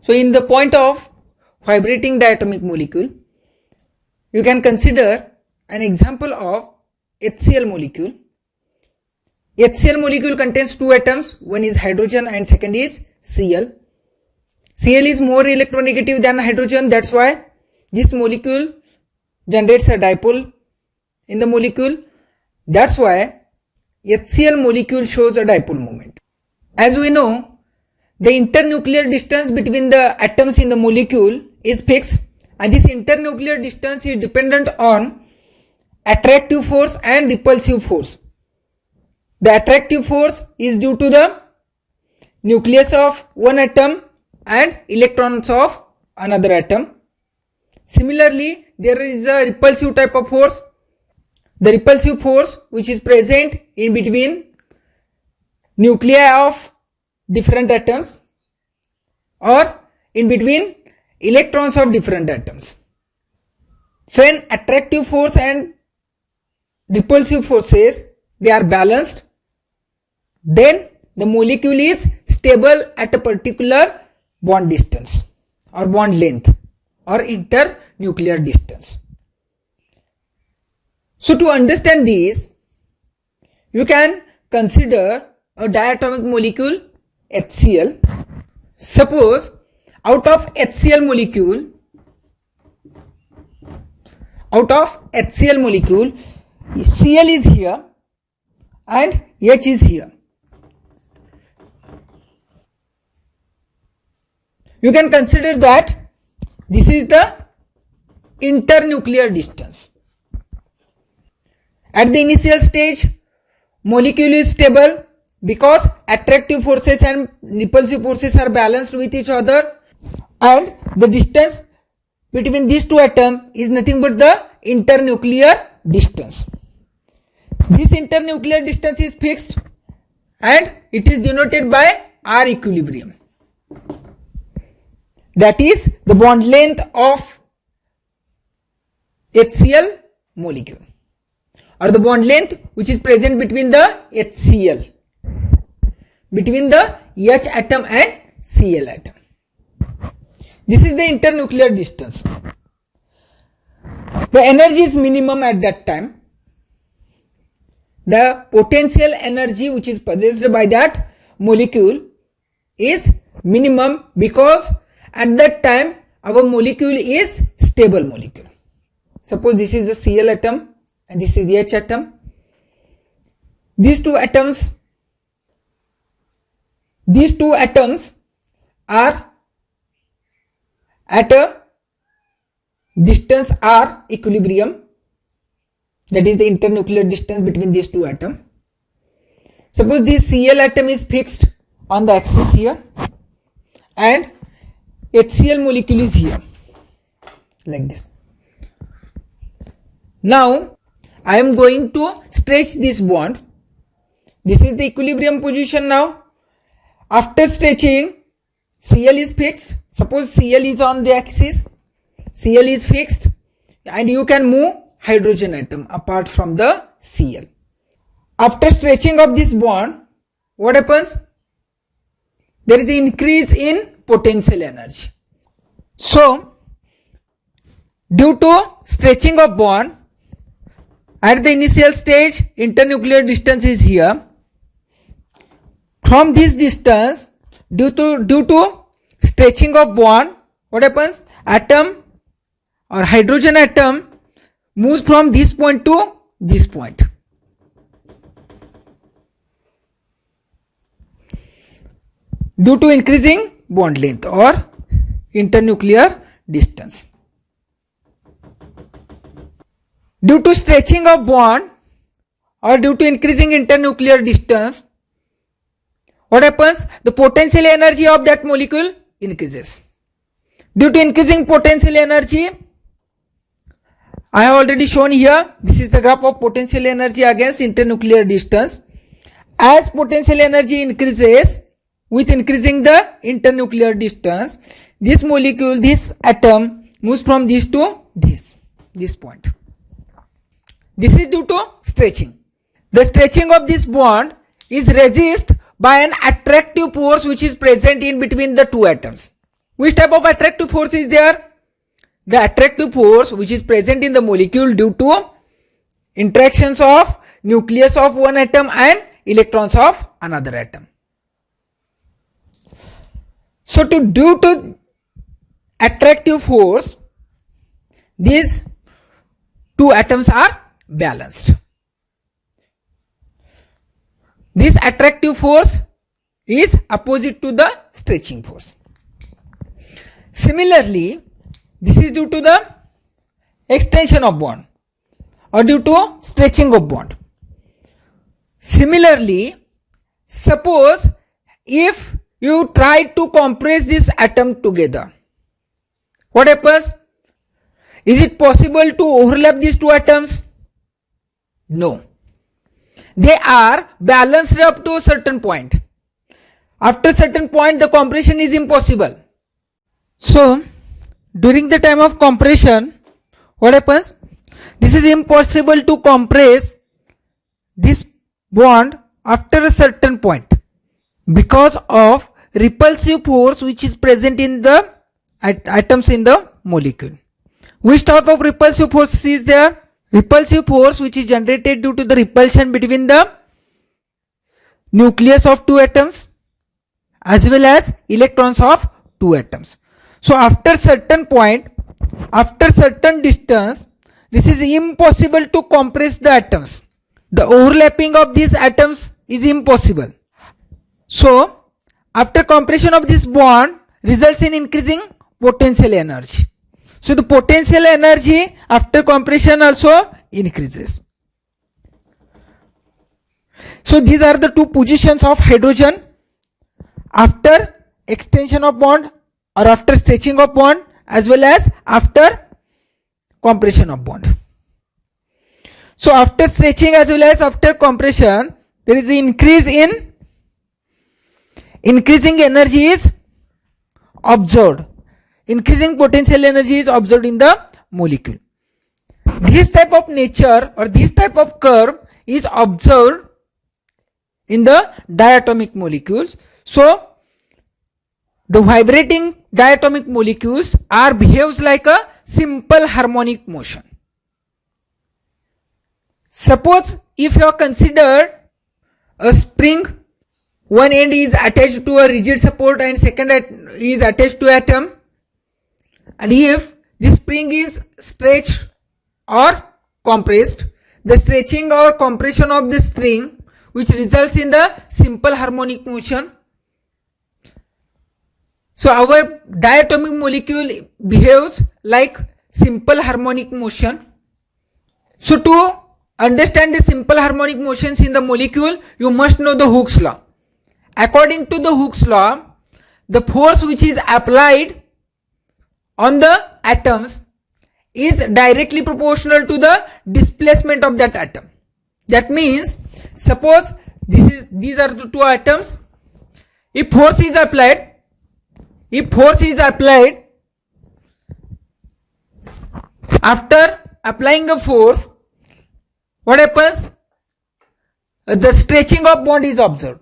So in the point of vibrating diatomic molecule, you can consider an example of HCl molecule. HCl molecule contains two atoms, one is hydrogen and second is Cl. Cl is more electronegative than hydrogen, that's why this molecule generates a dipole in the molecule. That's why HCl molecule shows a dipole moment. As we know, the internuclear distance between the atoms in the molecule is fixed, and this internuclear distance is dependent on attractive force and repulsive force. The attractive force is due to the nucleus of one atom and electrons of another atom. Similarly, there is a repulsive type of force. The repulsive force which is present in between nuclei of different atoms or in between electrons of different atoms. When attractive force and repulsive forces they are balanced, then the molecule is stable at a particular bond distance or bond length or internuclear distance. So to understand this, you can consider a diatomic molecule HCl. Suppose out of HCl molecule, Cl is here and H is here. You can consider that this is the internuclear distance. At the initial stage, molecule is stable because attractive forces and repulsive forces are balanced with each other, and the distance between these two atoms is nothing but the internuclear distance. This internuclear distance is fixed and it is denoted by R equilibrium. That is the bond length of HCl molecule, or the bond length which is present between the HCl, between the H atom and Cl atom. This is the internuclear distance. The energy is minimum at that time. The potential energy which is possessed by that molecule is minimum because at that time our molecule is stable molecule. Suppose this is the Cl atom and this is the H atom. These two atoms are at a distance R equilibrium, that is the internuclear distance between these two atoms. Suppose this Cl atom is fixed on the axis here and HCl molecule is here, like this. Now I am going to stretch this bond. This is the equilibrium position now. After stretching, Cl is fixed. Suppose Cl is on the axis, Cl is fixed, and you can move hydrogen atom apart from the Cl. After stretching of this bond, what happens? There is an increase in potential energy. So, due to stretching of bond, at the initial stage, internuclear distance is here. From this distance, due to stretching of bond, what happens? Atom or hydrogen atom moves from this point to this point. Due to increasing bond length or internuclear distance. Due to stretching of bond or due to increasing internuclear distance, what happens? The potential energy of that molecule increases. Due to increasing potential energy, I have already shown here, this is the graph of potential energy against internuclear distance. As potential energy increases with increasing the internuclear distance, this molecule, this atom moves from this to this point. This is due to stretching. The stretching of this bond is resisted by an attractive force which is present in between the two atoms. Which type of attractive force is there? The attractive force which is present in the molecule due to interactions of nucleus of one atom and electrons of another atom. So due to attractive force, these two atoms are balanced. This attractive force is opposite to the stretching force. Similarly, this is due to the extension of bond or due to stretching of bond. Similarly, suppose if you try to compress this atom together, what happens? Is it possible to overlap these two atoms? No. They are balanced up to a certain point. After a certain point, the compression is impossible. So, during the time of compression, what happens? This is impossible to compress this bond after a certain point because of repulsive force which is present in the atoms in the molecule. Which type of repulsive force is there? Repulsive force which is generated due to the repulsion between the nucleus of two atoms as well as electrons of two atoms. So after certain point, after certain distance, this is impossible to compress the atoms. The overlapping of these atoms is impossible. So after compression of this bond results in increasing potential energy. So the potential energy after compression also increases. So these are the two positions of hydrogen after extension of bond or after stretching of bond as well as after compression of bond. So after stretching as well as after compression, there is an increasing energy is observed. Increasing potential energy is observed in the molecule. This type of nature or this type of curve is observed in the diatomic molecules. So the vibrating diatomic molecules behaves like a simple harmonic motion. Suppose if you consider a spring, one end is attached to a rigid support and second is attached to atom, and if this spring is stretched or compressed, the stretching or compression of the string which results in the simple harmonic motion. So our diatomic molecule behaves like simple harmonic motion. So to understand the simple harmonic motions in the molecule, you must know the Hooke's law. According to the Hooke's law, the force which is applied on the atoms is directly proportional to the displacement of that atom. That means, suppose these are the two atoms. If force is applied, after applying a force, what happens? The stretching of bond is observed,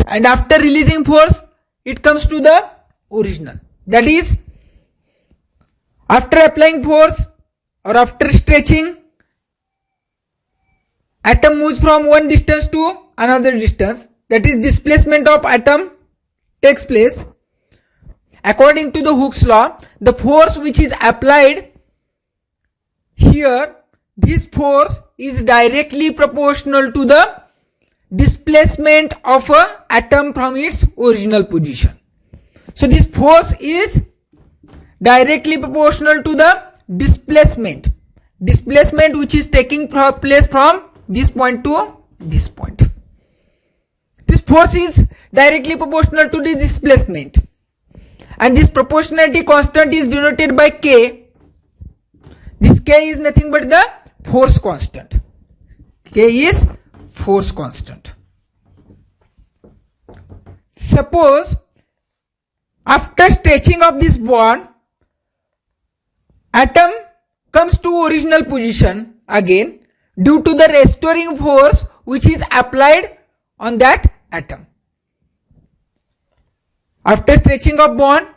and after releasing force, it comes to the original. That is, after applying force or after stretching, atom moves from one distance to another distance. That is, displacement of atom takes place. According to the Hooke's law, the force which is applied here, this force is directly proportional to the displacement of an atom from its original position. So this force is directly proportional to the displacement which is taking place from this point to this point. This force is directly proportional to the displacement, and this proportionality constant is denoted by K. This K is nothing but the force constant. K is force constant. Suppose after stretching of this bond, atom comes to original position again due to the restoring force which is applied on that atom. After stretching of bond,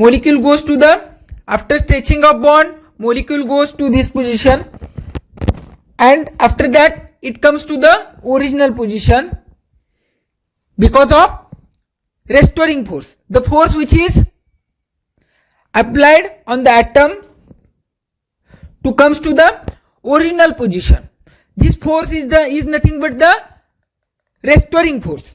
molecule goes to the, after stretching of bond, molecule goes to this position, and after that it comes to the original position because of restoring force, the force which is applied on the atom to comes to the original position. This force is nothing but the restoring force,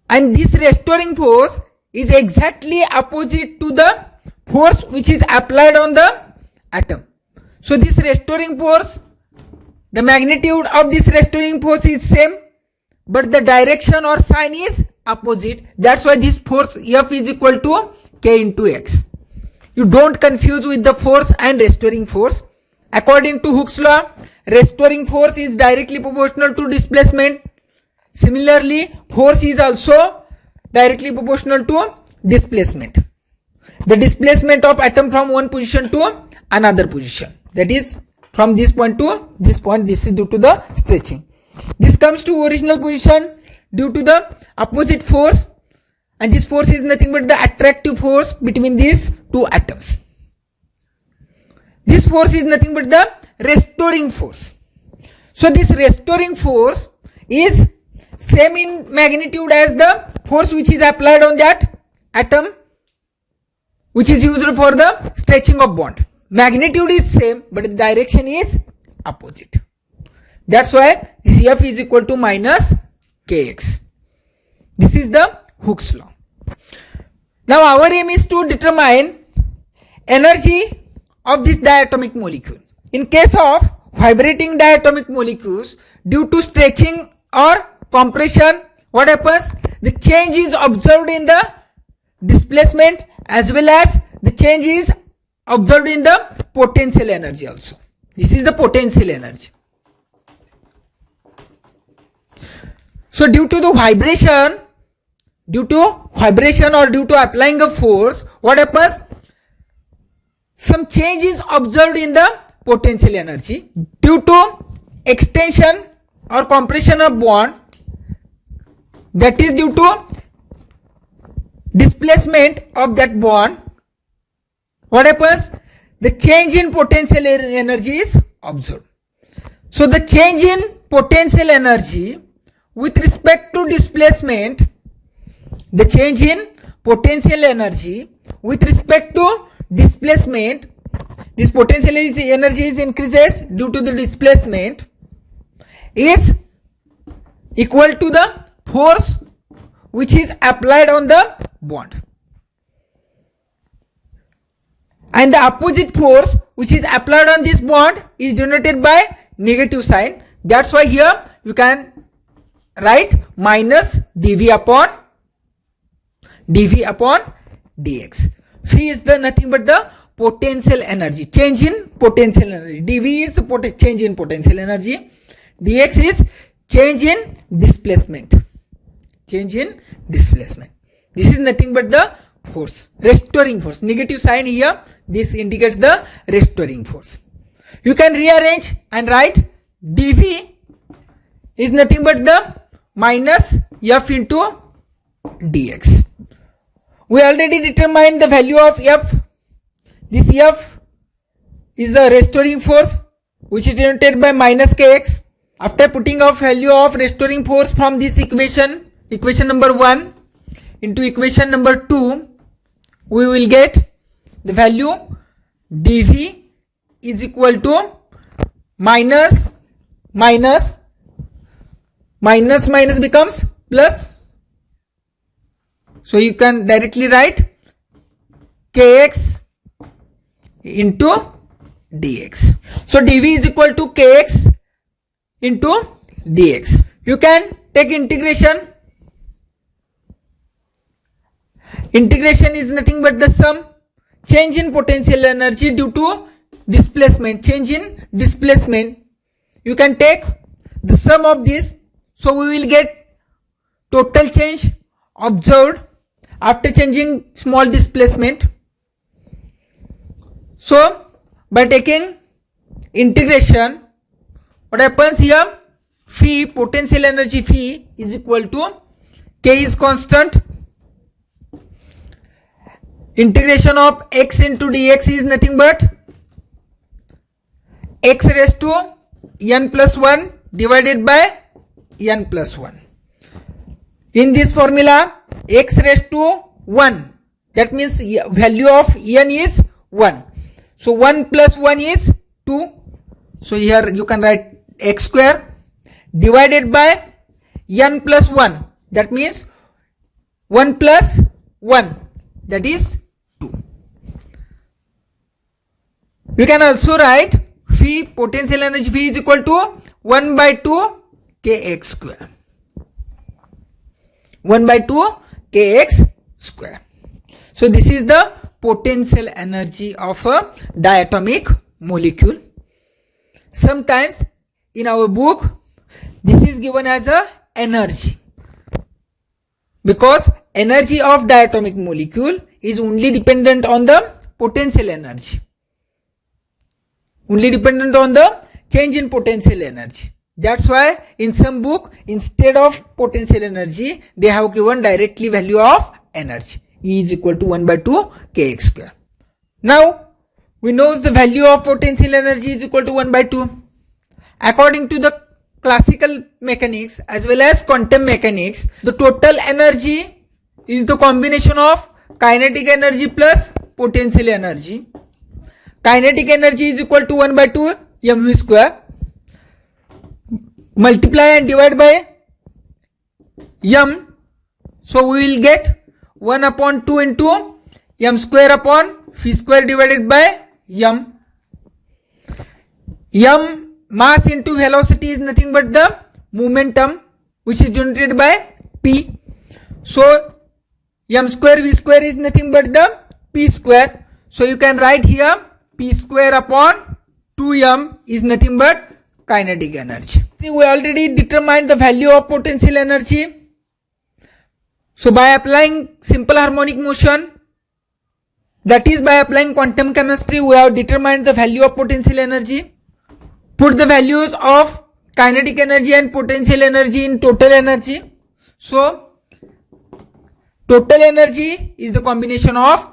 and this restoring force is exactly opposite to the force which is applied on the atom. So this restoring force, the magnitude of this restoring force is same, but the direction or sign is opposite. That's why this force F is equal to K into X. You don't confuse with the force and restoring force. According to Hooke's law, restoring force is directly proportional to displacement. Similarly, force is also directly proportional to displacement. The displacement of atom from one position to another position, that is from this point to this point, this is due to the stretching. This comes to original position due to the opposite force, and this force is nothing but the attractive force between these two atoms. This force is nothing but the restoring force. So this restoring force is same in magnitude as the force which is applied on that atom which is used for the stretching of bond. Magnitude is same, but the direction is opposite. That's why this F is equal to minus Kx. This is the Hooke's law. Now our aim is to determine energy of this diatomic molecule. In case of vibrating diatomic molecules, due to stretching or compression, what happens? The change is observed in the displacement as well as the change is observed in the potential energy also. This is the potential energy. So due to vibration or due to applying a force, what happens? Some change is observed in the potential energy due to extension or compression of bond, that is due to displacement of that bond. What happens? The change in potential energy is observed. So the change in potential energy with respect to displacement, the change in potential energy with respect to displacement, this potential energy is increases due to the displacement, is equal to the force which is applied on the bond, and the opposite force which is applied on this bond is denoted by negative sign. That's why here you can write minus dV upon dx. Phi is the nothing but the potential energy, change in potential energy. dV is the change in potential energy, dx is change in displacement. This is nothing but the force, restoring force. Negative sign here, this indicates the restoring force. You can rearrange and write dV is nothing but the minus F into dx. We already determined the value of F. This F is the restoring force which is denoted by minus Kx. After putting of value of restoring force from this equation number 1 into equation number 2, we will get the value dV is equal to minus becomes plus. So you can directly write Kx into dx. So dV is equal to Kx into dx. You can take integration. Integration is nothing but the sum, change in potential energy due to displacement, change in displacement. You can take the sum of this, so we will get total change observed after changing small displacement. So by taking integration, what happens here? Phi, potential energy phi is equal to K is constant integration of x into dx is nothing but x raised to n plus 1 divided by n plus 1. In this formula, x raised to 1, that means value of n is 1. So 1 plus 1 is 2. So here you can write x square divided by n plus 1, that means 1 plus 1, that is 2. You can also write phi, potential energy phi is equal to 1 by 2 kx square. 1 by 2 kx square. So this is the potential energy of a diatomic molecule. Sometimes in our book this is given as a energy, because energy of diatomic molecule is only dependent on the potential energy, only dependent on the change in potential energy. That's why in some book, instead of potential energy, they have given directly value of energy. E is equal to 1 by 2 kx square. Now we know the value of potential energy is equal to 1 by 2. According to the classical mechanics as well as quantum mechanics, the total energy is the combination of kinetic energy plus potential energy. Kinetic energy is equal to 1 by 2 mv square. Multiply and divide by m. So we will get 1 upon 2 into m square upon phi square divided by m. M mass into velocity is nothing but the momentum which is denoted by p. So m square v square is nothing but the p square. So you can write here p square upon 2m is nothing but kinetic energy. We already determined the value of potential energy. So by applying simple harmonic motion, that is by applying quantum chemistry, we have determined the value of potential energy. Put the values of kinetic energy and potential energy in total energy. So total energy is the combination of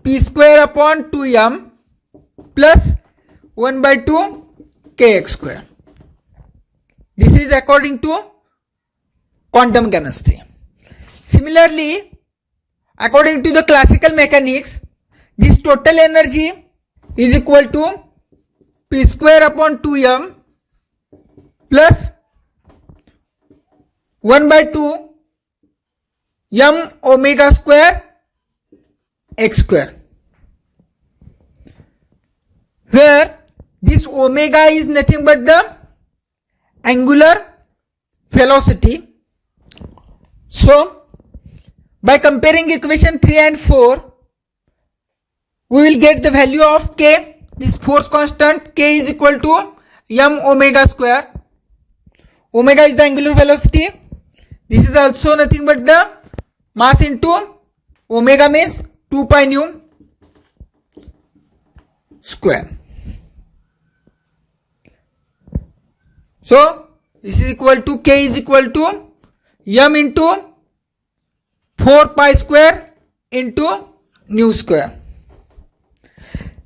p square upon 2m plus 1 by 2 kx square. This is according to quantum chemistry. Similarly, according to the classical mechanics, this total energy is equal to p square upon 2m plus 1 by 2 m omega square x square, where this omega is nothing but the angular velocity. So by comparing equation 3 and 4, we will get the value of k. This force constant k is equal to m omega square. Omega is the angular velocity. This is also nothing but the mass into omega means 2 pi nu square. So this is equal to k is equal to m into 4 pi square into nu square.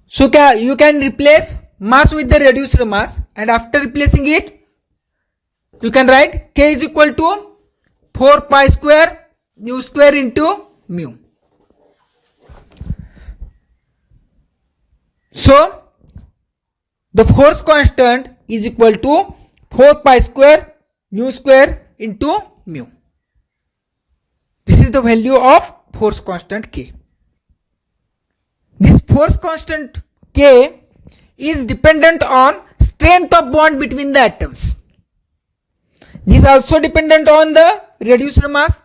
So you can replace mass with the reduced mass, and after replacing it, you can write k is equal to 4 pi square nu square into mu. So the force constant is equal to 4 pi square nu square into mu. This is the value of force constant k. This force constant k is dependent on strength of bond between the atoms. This is also dependent on the reduced mass,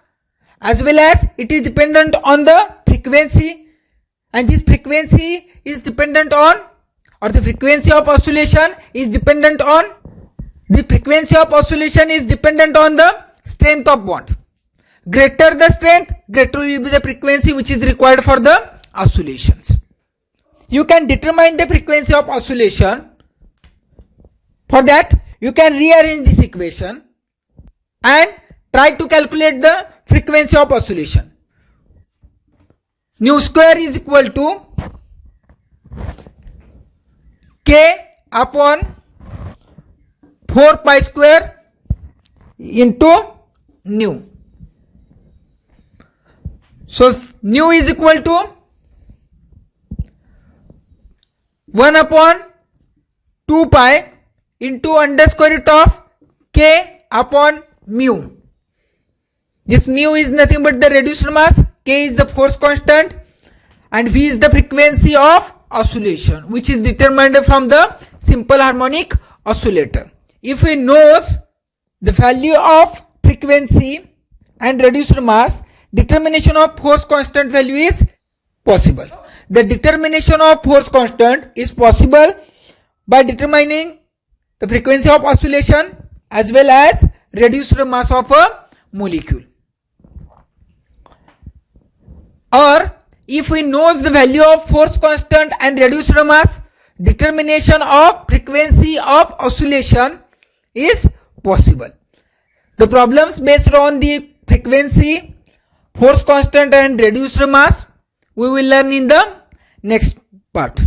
as well as it is dependent on the frequency, and this frequency is dependent on, or the frequency of oscillation is dependent on, the strength of bond. Greater the strength, greater will be the frequency which is required for the oscillations. You can determine the frequency of oscillation. For that, you can rearrange this equation and try to calculate the frequency of oscillation. nu square is equal to k upon 4 pi square into nu. So nu is equal to 1 upon 2 pi into under square root of k upon mu. This mu is nothing but the reduced mass, k is the force constant, and v is the frequency of oscillation, which is determined from the simple harmonic oscillator. If we knows the value of frequency and reduced mass, determination of force constant value is possible. The determination of force constant is possible by determining the frequency of oscillation as well as reduced mass of a molecule. Or if we knows the value of force constant and reduced mass, determination of frequency of oscillation is possible. The problems based on the frequency, force constant and reduced mass we will learn in the next part.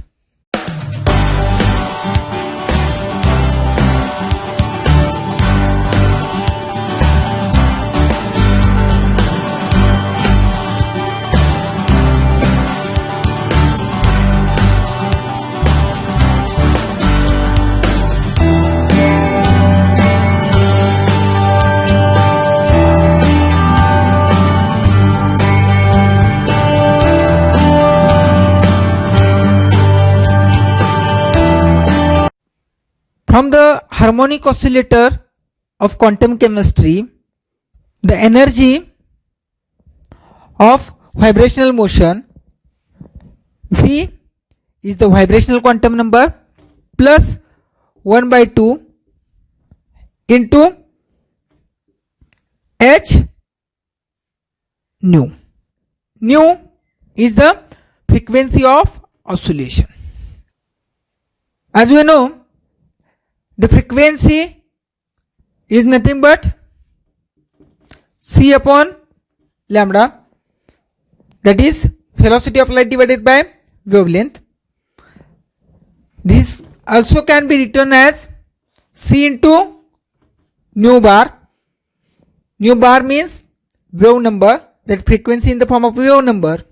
From the harmonic oscillator of quantum chemistry, the energy of vibrational motion V is the vibrational quantum number plus 1 by 2 into h nu. Nu is the frequency of oscillation. As we know, the frequency is nothing but c upon lambda, that is velocity of light divided by wavelength. This also can be written as c into nu bar. Nu bar means wave number, that frequency in the form of wave number.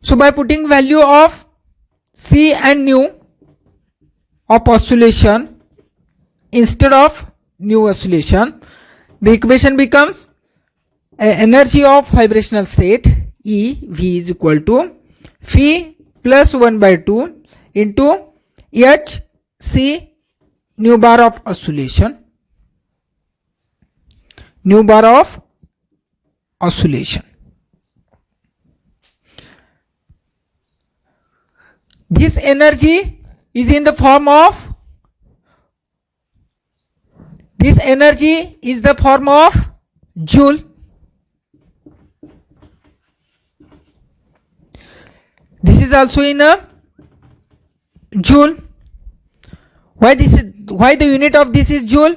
So by putting value of c and nu of oscillation instead of nu oscillation, the equation becomes energy of vibrational state E V is equal to phi plus 1 by 2 into h c nu bar of oscillation. Nu bar of oscillation. This energy is in the form of, this energy is the form of joule. This is also in a joule. Why the unit of this is joule?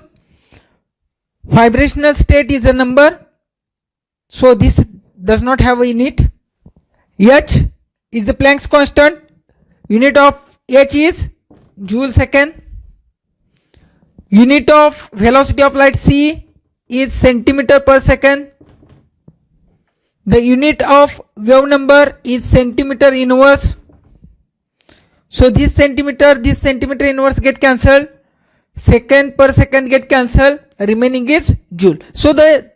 Vibrational state is a number, so this does not have a unit. H is the Planck's constant. Unit of H is joule second. Unit of velocity of light c is centimeter per second. The unit of wave number is centimeter inverse. So this centimeter inverse get cancelled. Second per second get cancelled. Remaining is joule. So the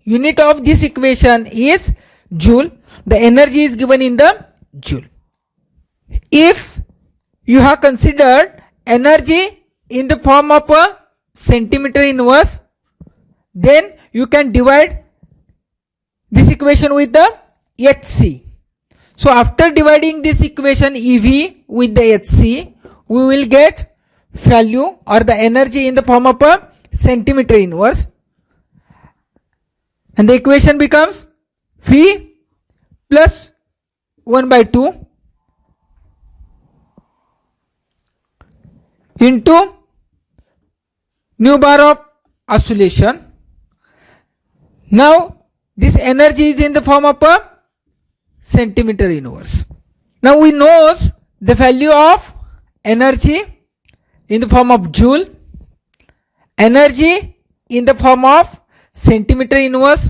unit of this equation is joule. The energy is given in the joule. If you have considered energy in the form of a centimeter inverse, then you can divide this equation with the Hc. So after dividing this equation EV with the Hc, we will get value or the energy in the form of a centimeter inverse, and the equation becomes V plus 1 by 2 into nu bar of oscillation. Now This energy is in the form of a centimeter inverse. Now we know the value of energy in the form of joule, energy in the form of centimeter inverse.